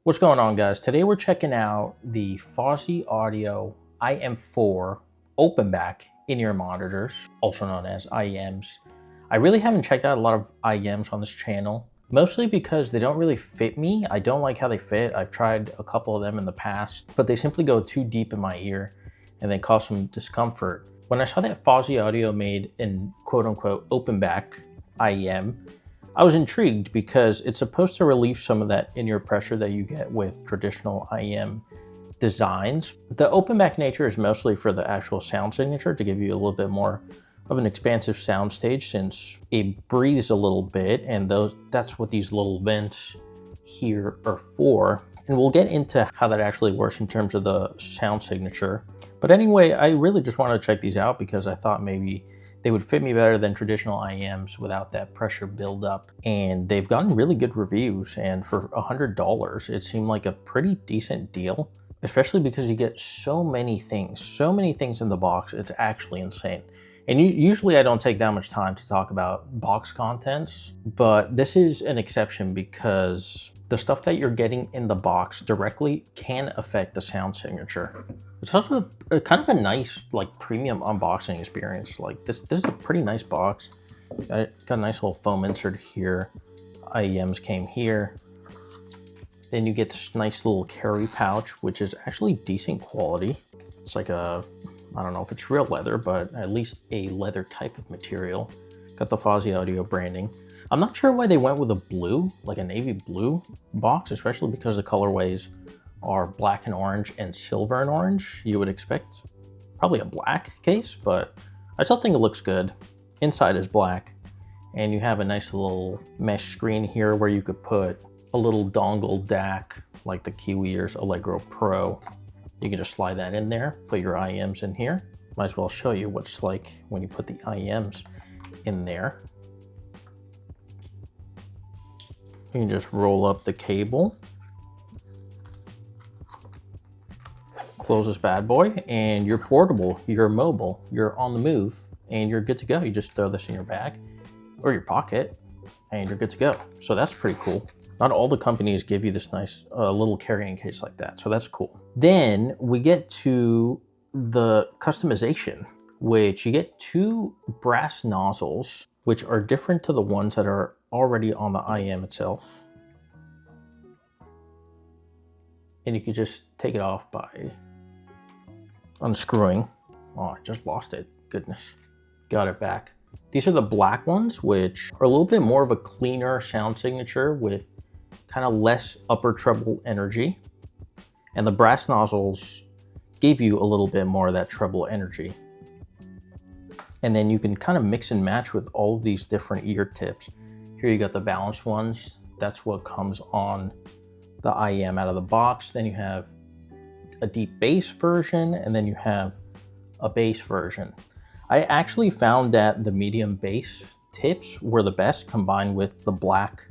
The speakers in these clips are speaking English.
What's going on, guys? Today we're checking out the Fosi Audio IM4 open back in-ear monitors, also known as IEMs. I really haven't checked out a lot of IEMs on this channel, mostly because they don't really fit me. I don't like how they fit. I've tried a couple of them in the past, but they simply go too deep in my ear and they cause some discomfort. When I saw that Fosi Audio made an quote-unquote open back IEM, I was intrigued because it's supposed to relieve some of that in-ear pressure that you get with traditional IEM designs. The open back nature is mostly for the actual sound signature to give you a little bit more of an expansive sound stage, since it breathes a little bit, and that's what these little vents here are for. And we'll get into how that actually works in terms of the sound signature. But anyway, I really just wanted to check these out because I thought maybe they would fit me better than traditional IEMs without that pressure buildup. And they've gotten really good reviews, and for $100, it seemed like a pretty decent deal, especially because you get so many things in the box. It's actually insane. And usually I don't take that much time to talk about box contents, but this is an exception because the stuff that you're getting in the box directly can affect the sound signature. It's also kind of a nice, like, premium unboxing experience. Like this is a pretty nice box. Got a nice little foam insert here. IEMs came here. Then you get this nice little carry pouch, which is actually decent quality. It's like I don't know if it's real leather, but at least a leather type of material. Got the Fosi Audio branding. I'm not sure why they went with a blue, like a navy blue box, especially because the colorways are black and orange and silver and orange. You would expect probably a black case, but I still think it looks good. Inside is black, and you have a nice little mesh screen here where you could put a little dongle DAC like the Kiwi's Allegro Pro. You can just slide that in there, put your IEMs in here. Might as well show you what it's like when you put the IEMs in there. You can just roll up the cable, close this bad boy, and you're portable, you're mobile, you're on the move, and you're good to go. You just throw this in your bag or your pocket and you're good to go. So that's pretty cool. Not all the companies give you this nice little carrying case like that, so that's cool. Then we get to the customization, which you get two brass nozzles, which are different to the ones that are already on the IEM itself. And you can just take it off by unscrewing. Oh, I just lost it. Goodness. Got it back. These are the black ones, which are a little bit more of a cleaner sound signature with kind of less upper treble energy. And the brass nozzles give you a little bit more of that treble energy. And then you can kind of mix and match with all of these different ear tips. Here you got the balanced ones. That's what comes on the IEM out of the box. Then you have a deep bass version, and then you have a bass version. I actually found that the medium bass tips were the best combined with the black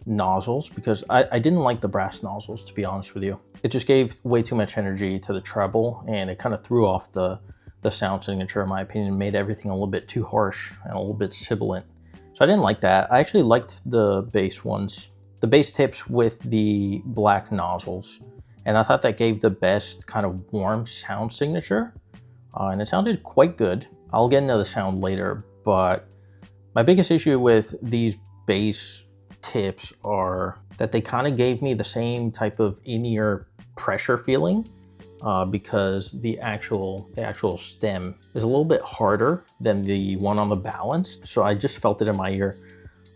nozzles, because I didn't like the brass nozzles, to be honest with you. It just gave way too much energy to the treble, and it kind of threw off the sound signature, in my opinion, made everything a little bit too harsh and a little bit sibilant. So I didn't like that. I actually liked the bass ones, the bass tips with the black nozzles, and I thought that gave the best kind of warm sound signature, and it sounded quite good. I'll get into the sound later, but my biggest issue with these bass tips are that they kind of gave me the same type of in-ear pressure feeling, because the actual stem is a little bit harder than the one on the balanced. So I just felt it in my ear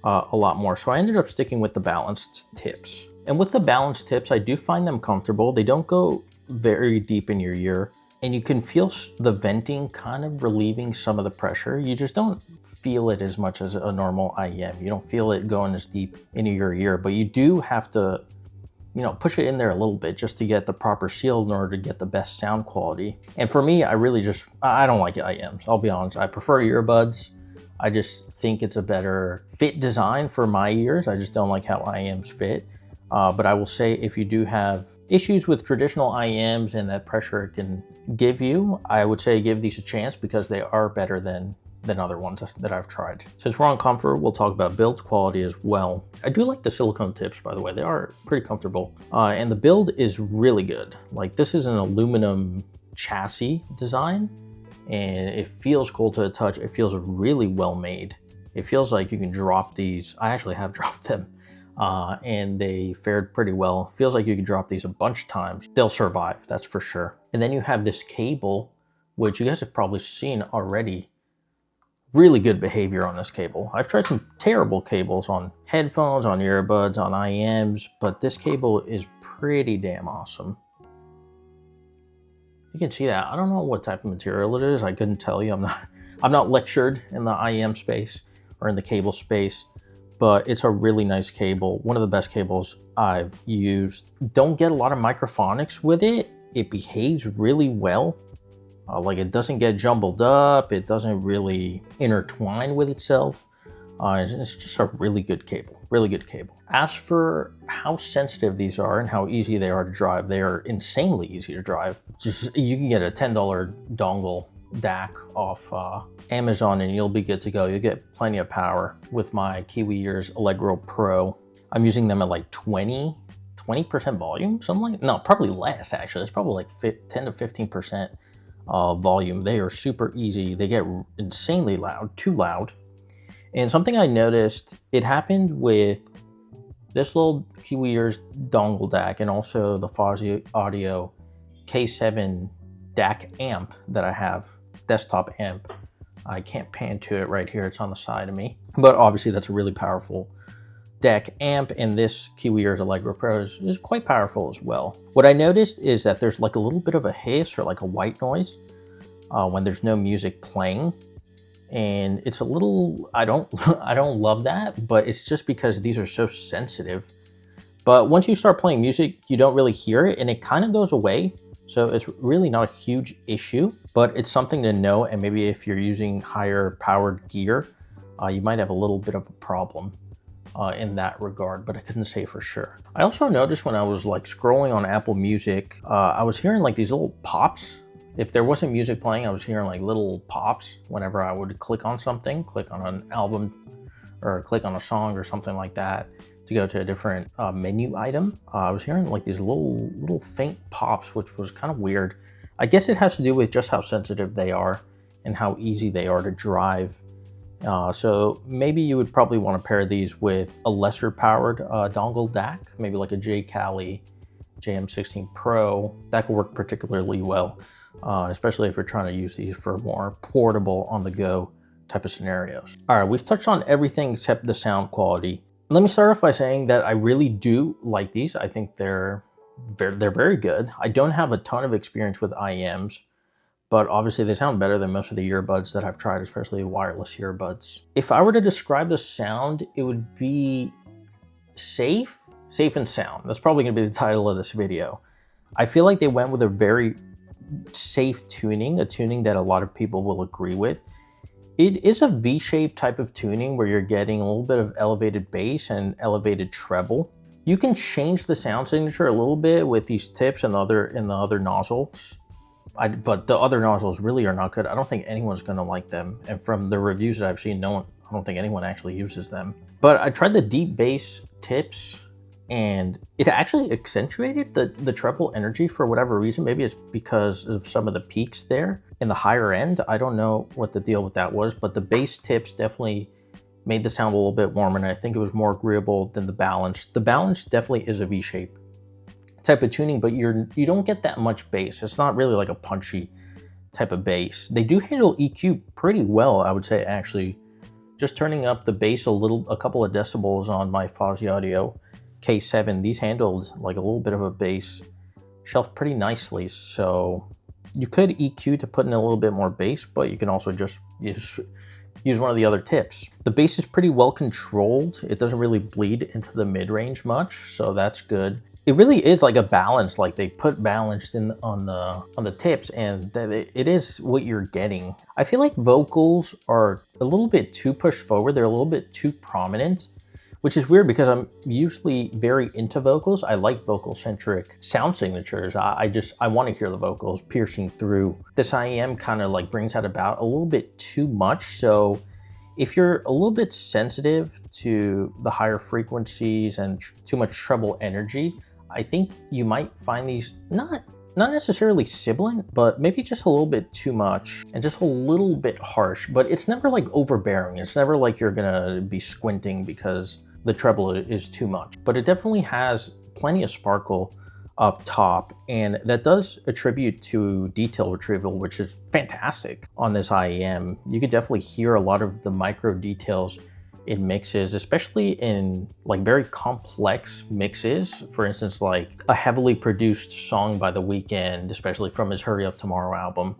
a lot more. So I ended up sticking with the balanced tips. And with the balanced tips, I do find them comfortable. They don't go very deep in your ear, and you can feel the venting kind of relieving some of the pressure. You just don't feel it as much as a normal IEM. You don't feel it going as deep into your ear, but you do have to, you know, push it in there a little bit just to get the proper seal in order to get the best sound quality. And for me, I don't like IEMs. I'll be honest. I prefer earbuds. I just think it's a better fit design for my ears. I just don't like how IEMs fit. But I will say, if you do have issues with traditional IEMs and that pressure it can give you, I would say give these a chance, because they are better than than other ones that I've tried. Since we're on comfort, we'll talk about build quality as well. I do like the silicone tips, by the way. They are pretty comfortable. And the build is really good. Like, this is an aluminum chassis design, and it feels cool to the touch. It feels really well made. It feels like you can drop these. I actually have dropped them. And they fared pretty well. Feels like you can drop these a bunch of times. They'll survive, that's for sure. And then you have this cable, which you guys have probably seen already. Really good behavior on this cable. I've tried some terrible cables on headphones, on earbuds, on IEMs, but this cable is pretty damn awesome. You can see that. I don't know what type of material it is. I couldn't tell you. I'm not lectured in the IEM space or in the cable space, but it's a really nice cable. One of the best cables I've used. Don't get a lot of microphonics with it. It behaves really well. Like, it doesn't get jumbled up. It doesn't really intertwine with itself. It's just a really good cable, really good cable. As for how sensitive these are and how easy they are to drive, they are insanely easy to drive. Just, you can get a $10 dongle DAC off Amazon and you'll be good to go. You'll get plenty of power. With my Kiwi Ears Allegro Pro, I'm using them at like 20% volume, something like, no, probably less actually. It's probably like 10 to 15% volume. They are super easy. They get insanely loud, too loud. And something I noticed, it happened with this little Kiwi Ears dongle DAC and also the Fosi Audio K7 DAC amp that I have, desktop amp. I can't pan to it right here. It's on the side of me. But obviously that's a really powerful DAC amp, and this Kiwi Ears Allegro Pro is quite powerful as well. What I noticed is that there's like a little bit of a hiss or like a white noise when there's no music playing. And it's a little, I don't love that, but it's just because these are so sensitive. But once you start playing music, you don't really hear it and it kind of goes away. So it's really not a huge issue, but it's something to know. And maybe if you're using higher powered gear, you might have a little bit of a problem in that regard, but I couldn't say for sure. I also noticed when I was like scrolling on Apple Music, I was hearing like these little pops. If there wasn't music playing, I was hearing like little pops whenever I would click on something, click on an album or click on a song or something like that to go to a different menu item. I was hearing like these little faint pops, which was kind of weird. I guess it has to do with just how sensitive they are and how easy they are to drive. So maybe you would probably want to pair these with a lesser powered dongle DAC, maybe like a J-Cali JM16 Pro. That could work particularly well, especially if you're trying to use these for more portable on the go type of scenarios. All right, we've touched on everything except the sound quality. Let me start off by saying that I really do like these. I think they're very good. I don't have a ton of experience with IEMs, but obviously they sound better than most of the earbuds that I've tried, especially wireless earbuds. If I were to describe the sound, it would be safe and sound. That's probably gonna be the title of this video. I feel like they went with a very safe tuning, a tuning that a lot of people will agree with. It is a V-shaped type of tuning where you're getting a little bit of elevated bass and elevated treble. You can change the sound signature a little bit with these tips and the other nozzles. But the other nozzles really are not good. I don't think anyone's gonna like them. And from the reviews that I've seen, I don't think anyone actually uses them. But I tried the deep bass tips and it actually accentuated the treble energy for whatever reason. Maybe it's because of some of the peaks there in the higher end. I don't know what the deal with that was, but the bass tips definitely made the sound a little bit warmer, and I think it was more agreeable than the balance. The balance definitely is a V-shape type of tuning, but you don't get that much bass. It's not really like a punchy type of bass. They do handle EQ pretty well, I would say, actually. Just turning up the bass a couple of decibels on my Fosi Audio K7, these handled like a little bit of a bass shelf pretty nicely. So you could EQ to put in a little bit more bass, but you can also just use one of the other tips. The bass is pretty well controlled. It doesn't really bleed into the mid-range much, so that's good. It really is like a balance, like they put balanced in on the tips, and it is what you're getting. I feel like vocals are a little bit too pushed forward. They're a little bit too prominent, which is weird because I'm usually very into vocals. I like vocal-centric sound signatures. I want to hear the vocals piercing through. This IEM kind of like brings that about a little bit too much. So if you're a little bit sensitive to the higher frequencies and too much treble energy, I think you might find these not necessarily sibilant, but maybe just a little bit too much and just a little bit harsh. But it's never like overbearing. It's never like you're gonna be squinting because the treble is too much. But it definitely has plenty of sparkle up top, and that does attribute to detail retrieval, which is fantastic on this IEM. You could definitely hear a lot of the micro details in mixes, especially in like very complex mixes. For instance, like a heavily produced song by The Weeknd, especially from his Hurry Up Tomorrow album,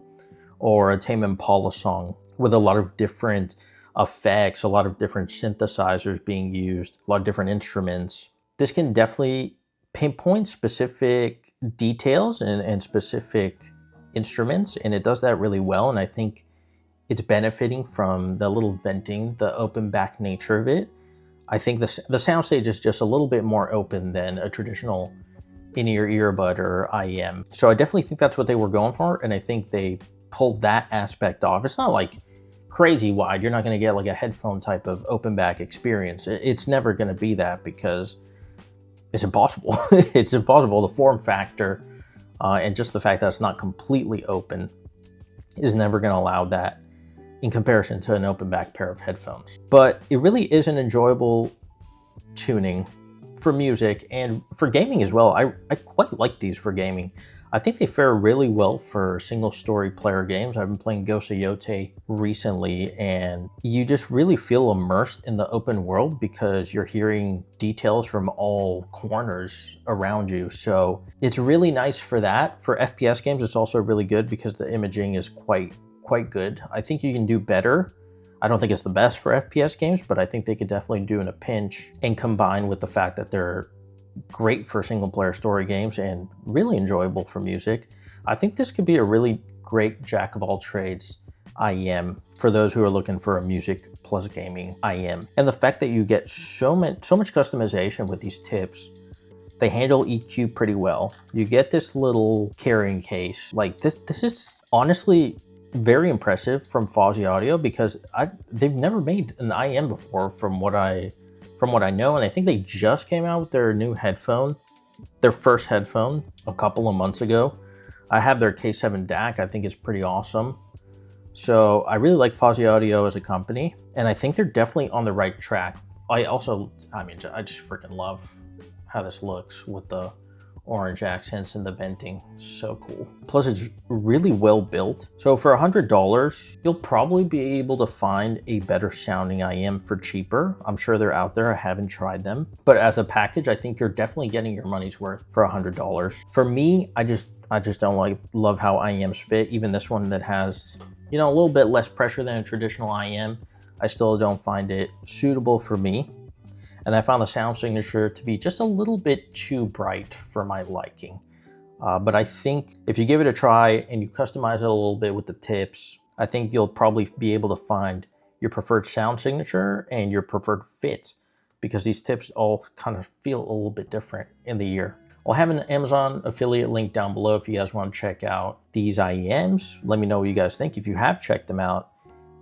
or a Tame Impala song with a lot of different effects, a lot of different synthesizers being used, a lot of different instruments. This can definitely pinpoint specific details and specific instruments, and it does that really well. And I think it's benefiting from the little venting, the open back nature of it. I think the soundstage is just a little bit more open than a traditional in-ear earbud or IEM. So I definitely think that's what they were going for, and I think they pulled that aspect off. It's not like crazy wide. You're not going to get like a headphone type of open back experience. It's never going to be that because it's impossible. It's impossible. The form factor and just the fact that it's not completely open is never going to allow that in comparison to an open back pair of headphones. But it really is an enjoyable tuning for music and for gaming as well. I quite like these for gaming. I think they fare really well for single story player games. I've been playing Ghost of Yote recently, and you just really feel immersed in the open world because you're hearing details from all corners around you. So it's really nice for that. For FPS games, it's also really good because the imaging is quite good. I think you can do better. I don't think it's the best for FPS games, but I think they could definitely do in a pinch, and combine with the fact that they're great for single player story games and really enjoyable for music. I think this could be a really great jack of all trades IEM for those who are looking for a music plus gaming IEM. And the fact that you get so much customization with these tips. They handle EQ pretty well. You get this little carrying case. Like this is honestly very impressive from Fosi Audio because they've never made an IEM before from what I know, and I think they just came out with their new headphone, their first headphone a couple of months ago. I have their K7 DAC. I think it's pretty awesome. So I really like Fosi Audio as a company, and I think they're definitely on the right track. I just freaking love how this looks with the orange accents and the venting. So cool. Plus it's really well built. So for $100, you'll probably be able to find a better sounding IEM for cheaper. I'm sure they're out there. I haven't tried them. But as a package, I think you're definitely getting your money's worth for $100. For me, I just don't love how IEMs fit. Even this one that has, a little bit less pressure than a traditional IEM, I still don't find it suitable for me. And I found the sound signature to be just a little bit too bright for my liking. But I think if you give it a try and you customize it a little bit with the tips, I think you'll probably be able to find your preferred sound signature and your preferred fit, because these tips all kind of feel a little bit different in the ear. I'll have an Amazon affiliate link down below if you guys want to check out these IEMs. Let me know what you guys think if you have checked them out,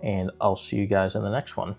and I'll see you guys in the next one.